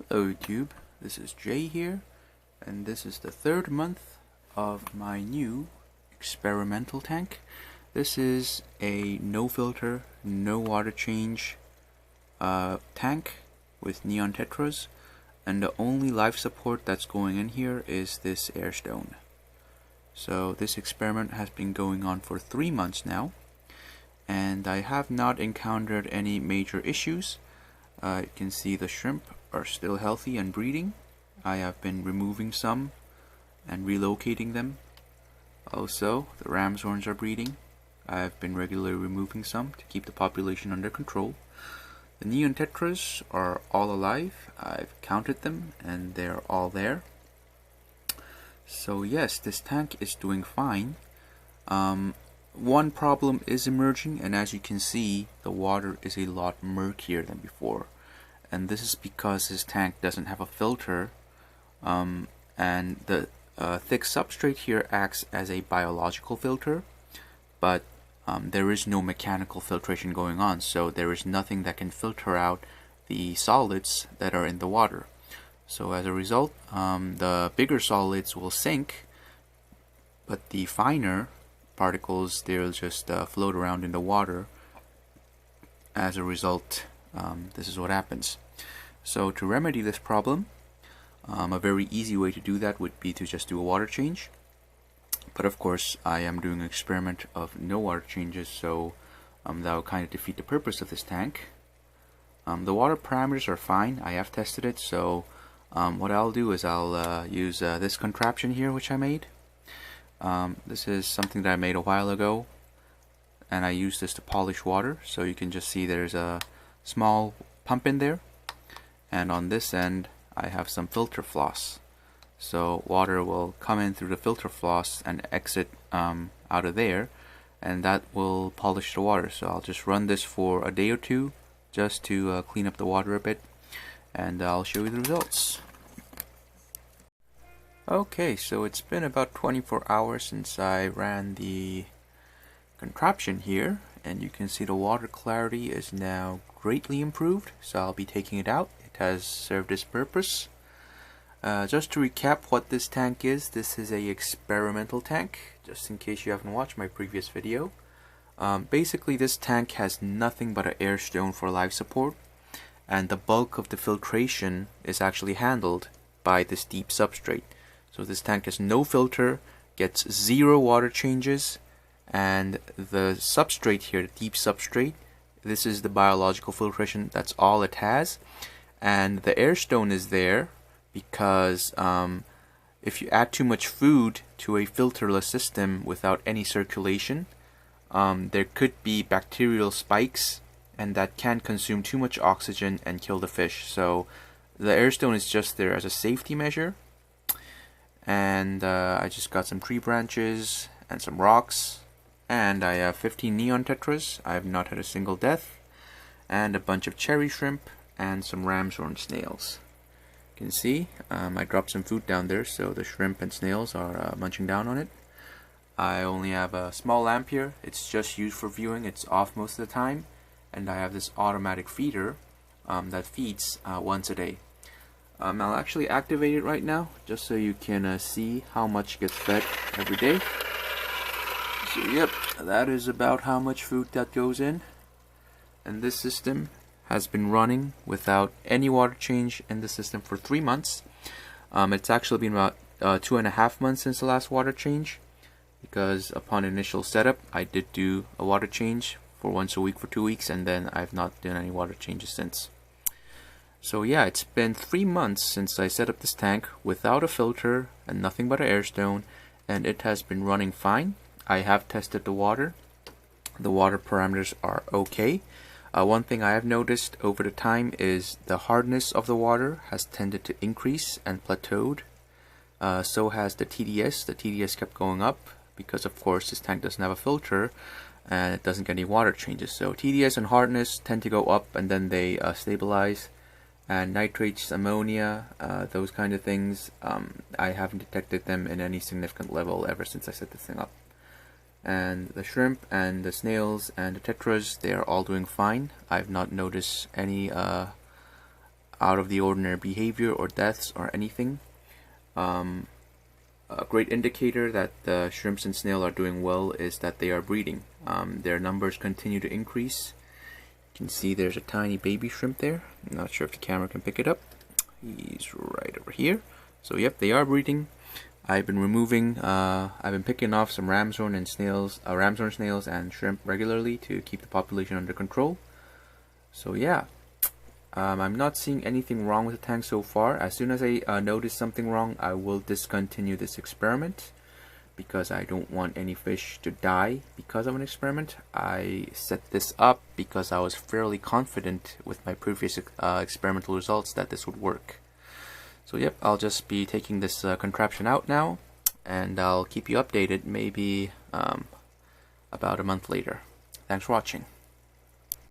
Hello YouTube, this is Jay here, and this is the third month of my new experimental tank. This is a no filter, no water change tank with neon tetras, and the only life support that's going in here is this Airstone. So this experiment has been going on for 3 months now, and I have not encountered any major issues. You can see the shrimp are still healthy and breeding. I have been removing some and relocating them. Also, the ramshorns are breeding. I have been regularly removing some to keep the population under control. The neon tetras are all alive. I've counted them and they're all there. So yes, this tank is doing fine. One problem is emerging, and as you can see, the water is a lot murkier than before. And this is because this tank doesn't have a filter, and the thick substrate here acts as a biological filter, but there is no mechanical filtration going on, so there is nothing that can filter out the solids that are in the water. So as a result, the bigger solids will sink, but the finer particles, they'll just float around in the water. As a result, this is what happens. So to remedy this problem, a very easy way to do that would be to just do a water change. But of course, I am doing an experiment of no water changes, so that will kind of defeat the purpose of this tank. The water parameters are fine. I have tested it, so what I'll do is I'll use this contraption here which I made. This is something that I made a while ago, and I use this to polish water. So you can just see there's a small pump in there, and on this end I have some filter floss. So water will come in through the filter floss and exit out of there, and that will polish the water. So I'll just run this for a day or two just to clean up the water a bit, and I'll show you the results. Okay, so it's been about 24 hours since I ran the contraption here, and you can see the water clarity is now greatly improved, so I'll be taking it out. It has served its purpose. Just to recap what this tank is, this is a experimental tank, just in case you haven't watched my previous video. Basically, this tank has nothing but an Airstone for life support, and the bulk of the filtration is actually handled by this deep substrate. So this tank has no filter, gets 0 water changes, and the substrate here, the deep substrate, this is the biological filtration, that's all it has. And the Airstone is there because if you add too much food to a filterless system without any circulation, there could be bacterial spikes, and that can consume too much oxygen and kill the fish. So the Airstone is just there as a safety measure. And I just got some tree branches and some rocks, and I have 15 neon tetras. I have not had a single death, and a bunch of cherry shrimp and some ramshorn snails. You can see I dropped some food down there, so the shrimp and snails are munching down on it. I only have a small lamp here. It's just used for viewing. It's off most of the time, and I have this automatic feeder that feeds once a day. I'll actually activate it right now, just so you can see how much gets fed every day. So yep, that is about how much food that goes in. And this system has been running without any water change in the system for 3 months. It's actually been about 2.5 months since the last water change, because upon initial setup I did do a water change for once a week for 2 weeks, and then I've not done any water changes since. So yeah, it's been 3 months since I set up this tank without a filter and nothing but an Airstone, and it has been running fine. I have tested the water. The water parameters are okay. One thing I have noticed over the time is the hardness of the water has tended to increase and plateaued. So has the TDS. The TDS kept going up because, of course, this tank doesn't have a filter and it doesn't get any water changes. So TDS and hardness tend to go up, and then they stabilize. And nitrates, ammonia, those kind of things, I haven't detected them in any significant level ever since I set this thing up. And the shrimp and the snails and the tetras, they are all doing fine. I've not noticed any out of the ordinary behavior or deaths or anything. A great indicator that the shrimps and snail are doing well is that they are breeding. Their numbers continue to increase. You can see there's a tiny baby shrimp there. I'm not sure if the camera can pick it up. He's right over here. So yep, they are breeding. I've been picking off some ramshorn snails and shrimp regularly to keep the population under control. So yeah, I'm not seeing anything wrong with the tank so far. As soon as I notice something wrong, I will discontinue this experiment because I don't want any fish to die because of an experiment. I set this up because I was fairly confident with my previous experimental results that this would work. So yep, I'll just be taking this contraption out now, and I'll keep you updated maybe about a month later. Thanks for watching.